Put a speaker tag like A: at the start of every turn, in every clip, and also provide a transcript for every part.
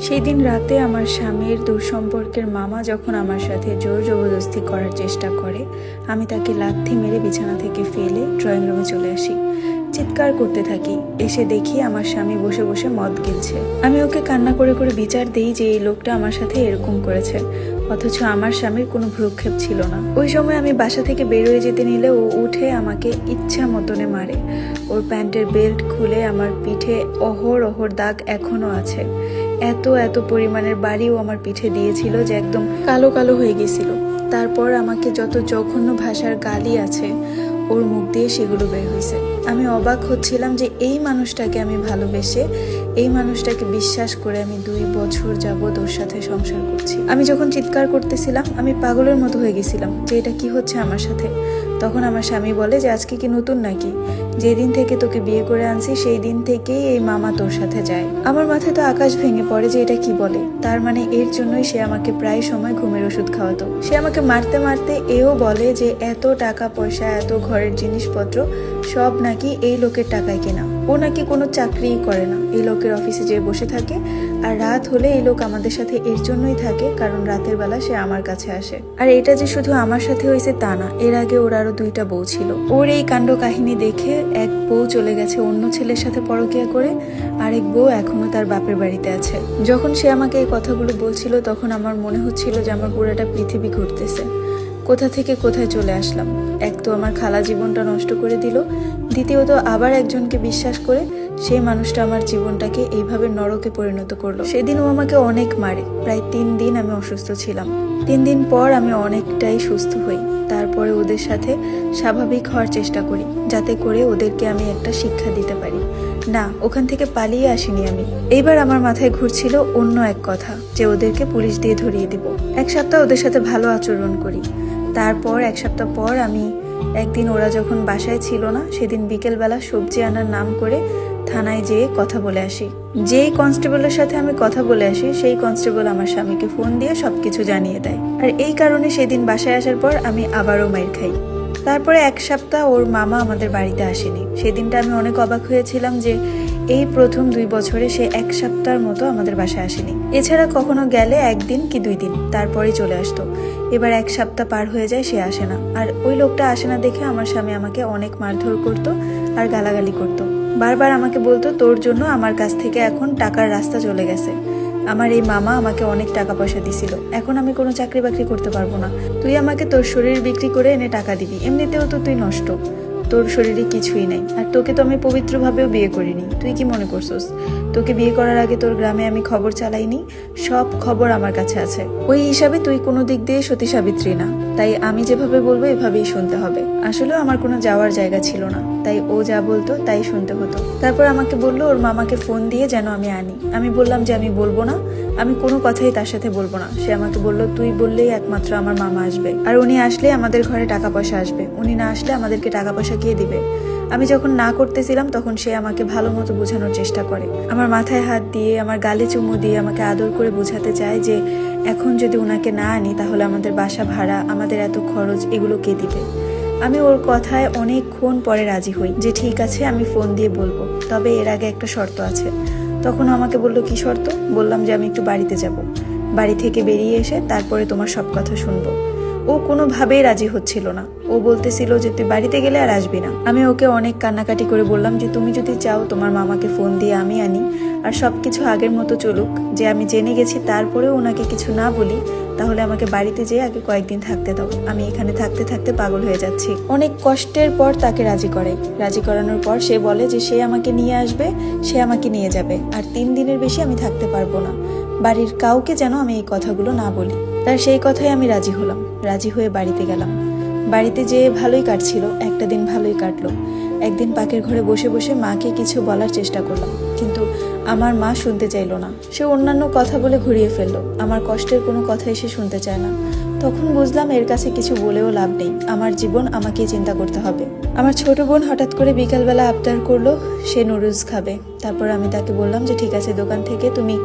A: সেই দিন রাতে আমার স্বামীর দুঃসম্পর্কের মামা যখন আমার সাথে জোর জবরদস্তি করার চেষ্টা করে, আমি তাকে লাথি মেরে বিছানা থেকে ফেলে ড্রয়িং রুমে চলে আসি। চিৎকার করতে থাকি। এসে দেখি আমার স্বামী বসে বসে মদ গিলছে। আমি ওকে কান্না করে করে বিচার দিই যে এই লোকটা আমার সাথে এরকম করেছে, অথচ আমার স্বামীর কোনো ভ্রুক্ষেপ ছিল না। ওই সময় আমি বাসা থেকে বেরোয় যেতে নিলে ও উঠে আমাকে ইচ্ছা মতনে মারে। ওর প্যান্টের বেল্ট খুলে আমার পিঠে অহর অহর দাগ এখনো আছে। এত এত পরিমাণের বাড়িও আমার পিঠে দিয়েছিল যে একদম কালো কালো হয়ে গেছিল। তারপর আমাকে যত জঘন্য ভাষার গালি আছে ওর মুখ দিয়ে সেগুলো বের হয়েছে। আমি অবাক হচ্ছিলাম যে এই মানুষটাকে আমি ভালোবেসে, এই মানুষটাকে বিশ্বাস করে আমি 2 বছর যাবৎ ওর সাথে সংসার করছি। আমি যখন চিৎকার করতেছিলাম আমি পাগলের মতো হয়ে গেছিলাম যে এটা কি হচ্ছে আমার সাথে। তখন আমার স্বামী বলে যে আজকে কি নতুন নাকি, যেদিন থেকে তোকে বিয়ে করে আনছি সেই দিন থেকেই এই মামা তোর সাথে যায়। আমার মাথায় তো আকাশ ভেঙে পড়ে যে এটা কি বলে। তার মানে এর জন্যই সে আমাকে প্রায় সময় ঘুমের ওষুধ খাওয়াতো। সে আমাকে মারতে মারতে এও বলে যে এত টাকা পয়সা, এত ঘরের জিনিসপত্র সব নাকি এই লোকের টাকায় কেনা। ও নাকি কোনো চাকরিই করে না, এই লোকের অফিসে যেয়ে বসে থাকে। আর রাত হলে এই লোক আমাদের সাথে এর জন্যই থাকে কারণ রাতের বেলা সে আমার কাছে আসে। আর এটা যে শুধু আমার সাথে হয়েছে তা না, এর আগে ওর আরো 2টা বউ ছিল। ওর এই কাণ্ড কাহিনী দেখে এক বউ চলে গেছে অন্য ছেলের সাথে পরকীয়া করে, আরেক বউ এখনো তার বাপের বাড়িতে আছে। যখন সে আমাকে এই কথাগুলো বলছিল তখন আমার মনে হচ্ছিল যে আমার পুরোটা পৃথিবী ঘুরতেছে। কোথা থেকে কোথায় চলে আসলাম। এক তো আমার খালা জীবনটা নষ্ট করে দিল, দ্বিতীয়ত আবার একজনকে বিশ্বাস করে সেই মানুষটা আমার জীবনটাকে এইভাবে নরকে পরিণত করলো। সেদিন ও আমাকে অনেক মারে। প্রায় 3 দিন আমি অসুস্থ ছিলাম। 3 দিন পর আমি অনেকটাই সুস্থ হই। তারপরে ওদের সাথে স্বাভাবিক হওয়ার চেষ্টা করি, যাতে করে ওদেরকে আমি একটা শিক্ষা দিতে পারি। না, ওখান থেকে পালিয়ে আসিনি আমি। এইবার আমার মাথায় ঘুরছিল অন্য এক কথা, যে ওদেরকে পুলিশ দিয়ে ধরিয়ে দিব। 1 সপ্তাহ ওদের সাথে ভালো আচরণ করি। তারপর 1 সপ্তাহ পর আমি একদিন, ওরা যখন বাসায় ছিল না, সেদিন বিকেলবেলা সবজি আনার নাম করে থানায় যেয়ে কথা বলে আসি। যেই কনস্টেবলের সাথে আমি কথা বলে আসি সেই কনস্টেবল আমার স্বামীকে ফোন দিয়ে সবকিছু জানিয়ে দেয়। আর এই কারণে সেদিন বাসায় আসার পর আমি আবারও মাইর খাই। তারপরে 1 সপ্তাহ ওর মামা আমাদের বাড়িতে আসেনি। সেদিনটা আমি অনেক অবাক হয়েছিলাম যে এই প্রথম 2 বছরে সে 1 সপ্তাহের মতো আমাদের বাসায় আসেনি। এছাড়া কখনো গেলে 1 দিন কি 2 দিন, তারপরেই চলে আসতো। এবার 1 সপ্তাহ পার হয়ে যায়, সে আসে না। আর ওই লোকটা আসে না দেখে আমার স্বামী আমাকে অনেক মারধর করতো আর গালাগালি করতো। বারবার আমাকে বলতো তোর জন্য আমার কাছ থেকে এখন টাকার রাস্তা চলে গেছে। আমার এই মামা আমাকে অনেক টাকা পয়সা দিছিল, এখন আমি কোনো চাকরি বাকরি করতে পারবো না। তুই আমাকে তোর শরীর বিক্রি করে এনে টাকা দিবি, এমনিতেও তো তুই নষ্ট, তোর শরীরে কিছুই নাই। আর তোকে তো আমি পবিত্রভাবেও বিয়ে করিনি, তুই কি মনে করছিস তোকে বিয়ে করার আগে তোর গ্রামে আমি খবর চালাইনি? সব খবর আমার কাছে আছে। ওই হিসাবে তুই কোনো দিক দিয়ে সতী সাবিত্রী না, তাই আমি যেভাবে বলবো এভাবেই শুনতে হবে। আসলেও আমার কোনো যাওয়ার জায়গা ছিল না, তাই ও যা বলতো তাই শুনতে হতো। তারপর আমাকে বললো ওর মামাকে ফোন দিয়ে যেন আমি আনি। আমি বললাম যে আমি বলবো না, আমি কোনো কথাই তার সাথে বলবো না। সে আমাকে বললো তুই বললেই একমাত্র আমার মামা আসবে, আর উনি আসলে আমাদের ঘরে টাকা পয়সা আসবে, উনি না আসলে আমাদেরকে টাকা পয়সা কে দিবে? আমি যখন না করতেছিলাম তখন সে আমাকে ভালো মতো বোঝানোর চেষ্টা করে। আমার মাথায় হাত দিয়ে, আমার গালে চুমু দিয়ে আমাকে আদর করে বোঝাতে চায় যে এখন যদি ওনাকে না আনি তাহলে আমাদের বাসা ভাড়া, আমাদের এত খরচ, এগুলো কে দিবে? আমি ওর কথায় অনেকক্ষণ পরে রাজি হই যে ঠিক আছে আমি ফোন দিয়ে বলবো, তবে এর আগে একটা শর্ত আছে। তখন আমাকে বললো কি শর্ত? বললাম যে আমি একটু বাড়িতে যাব, বাড়ি থেকে বেরিয়ে এসে তারপরে তোমার সব কথা শুনবো। ও কোনোভাবেই রাজি হচ্ছিল না। ও বলতেছিল যে তুই বাড়িতে গেলে আর আসবি না। আমি ওকে অনেক কান্নাকাটি করে বললাম যে তুমি যদি চাও তোমার মামাকে ফোন দিয়ে আমি আনি, আর সবকিছু আগের মতো চলুক, যে আমি জেনে গেছি তারপরেও ওনাকে কিছু না বলি, তাহলে আমাকে বাড়িতে যেয়ে আগে কয়েকদিন থাকতে দাও। আমি এখানে থাকতে থাকতে পাগল হয়ে যাচ্ছি। অনেক কষ্টের পর তাকে রাজি করে। রাজি করানোর পর সে বলে যে সে আমাকে নিয়ে আসবে, সে আমাকে নিয়ে যাবে, আর 3 দিনের বেশি আমি থাকতে পারবো না। বাড়ির কাউকে যেন আমি এই কথাগুলো না বলি। তার সেই কথাই আমি রাজি হলাম। রাজি হয়ে বাড়িতে গেলাম। বাড়িতে যেয়ে ভালোই কাটছিল, একটা দিন ভালোই কাটলো। একদিন পাকের ঘরে বসে বসে মাকে কিছু বলার চেষ্টা করলাম, কিন্তু আমার মা শুনতে চাইলো না। সে অন্যান্য কথা বলে ঘুরিয়ে ফেললো। আমার কষ্টের কোনো কথাই সে শুনতে চায় না। তখন বুঝলাম এর কাছে কিছু বলেও লাভ নেই, আমার জীবন আমাকেই চিন্তা করতে হবে। আমার ছোট বোন হঠাৎ করে বিকালবেলা আবদার করলো সে নুডলস খাবে। তারপর আমি তাকে বললাম যে ঠিক আছে, দোকান থেকে তুমি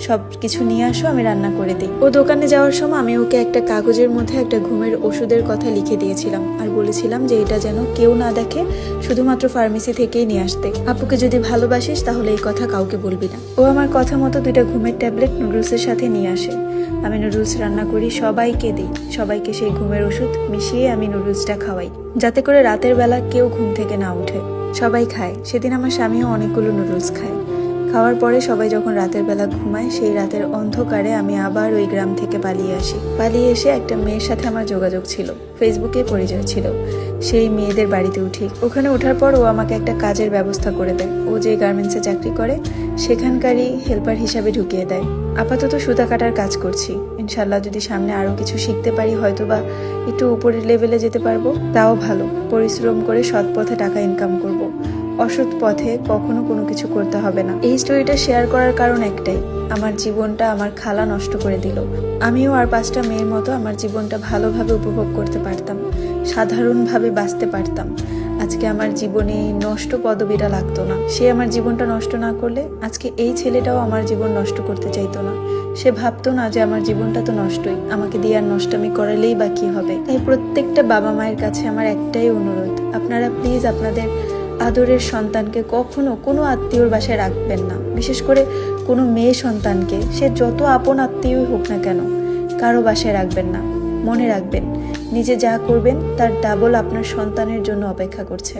A: সব কিছু নিয়ে আসো, আমি রান্না করে দিই। ও দোকানে যাওয়ার সময় আমি ওকে একটা কাগজের মধ্যে একটা ঘুমের ওষুধের কথা লিখে দিয়েছিলাম আর বলেছিলাম যে এটা যেন কেউ না দেখে, শুধুমাত্র ফার্মেসি থেকেই নিয়ে আসতে। আপুকে যদি ভালোবাসিস তাহলে এই কথা কাউকে বলবি না। ও আমার কথা মতো 2টা ঘুমের ট্যাবলেট নুডলসের সাথে নিয়ে আসে। আমি নুডলস রান্না করি, সবাইকে দিই। সবাইকে সেই ঘুমের ওষুধ মিশিয়ে আমি নুডলসটা খাওয়াই, যাতে করে রাতের বেলা কেউ ঘুম থেকে না উঠে। সবাই খায়। সেদিন আমার স্বামীও অনেকগুলো নুডলস খায়। খাওয়ার পরে সবাই যখন রাতের বেলা ঘুমায়, সেই রাতের অন্ধকারে আমি আবার ওই গ্রাম থেকে পালিয়ে আসি। পালিয়ে এসে একটা মেয়ের সাথে আমার যোগাযোগ ছিল, ফেসবুকে পরিচয় ছিল। সেই মেয়েদের বাড়িতে উঠি। ওখানে ওঠার পর ও আমাকে একটা কাজের ব্যবস্থা করে দেয়। ও যে গার্মেন্টসে চাকরি করে সেখানকারই হেল্পার হিসাবে ঢুকিয়ে দেয়। আপাতত সুতা কাটার কাজ করছি। ইনশাল্লাহ যদি সামনে আরও কিছু শিখতে পারি, হয়তো বা একটু উপরের লেভেলে যেতে পারবো, তাও ভালো। পরিশ্রম করে সৎ পথে টাকা ইনকাম করব। অসৎ পথে কখনো কোনো কিছু করতে হবে না। এই স্টোরিটা শেয়ার করার কারণ একটাই, আমার জীবনটা আমার খালা নষ্ট করে দিল। আমিও আর 5টা মেয়ের মতো আমার জীবনটা ভালোভাবে উপভোগ করতে পারতাম, সাধারণভাবে বাঁচতে পারতাম। আজকে আমার জীবনে নষ্ট পদবিটা লাগতো না। সে আমার জীবনটা নষ্ট না করলে আজকে এই ছেলেটাও আমার জীবন নষ্ট করতে চাইতো না। সে ভাবতো না যে আমার জীবনটা তো নষ্টই, আমাকে দিয়ে আর নষ্টামি করালেই বা কি হবে। তাই প্রত্যেকটা বাবা মায়ের কাছে আমার একটাই অনুরোধ, আপনারা প্লিজ আপনাদের আদরের সন্তানকে কখনো কোনো আত্মীয়র বাসায় রাখবেন না। বিশেষ করে কোনো মেয়ে সন্তানকে, সে যত আপন আত্মীয়ই হোক না কেন, কারো বাসায় রাখবেন না। মনে রাখবেন, নিজে যা করবেন তার ডাবল আপনার সন্তানের জন্য অপেক্ষা করছে।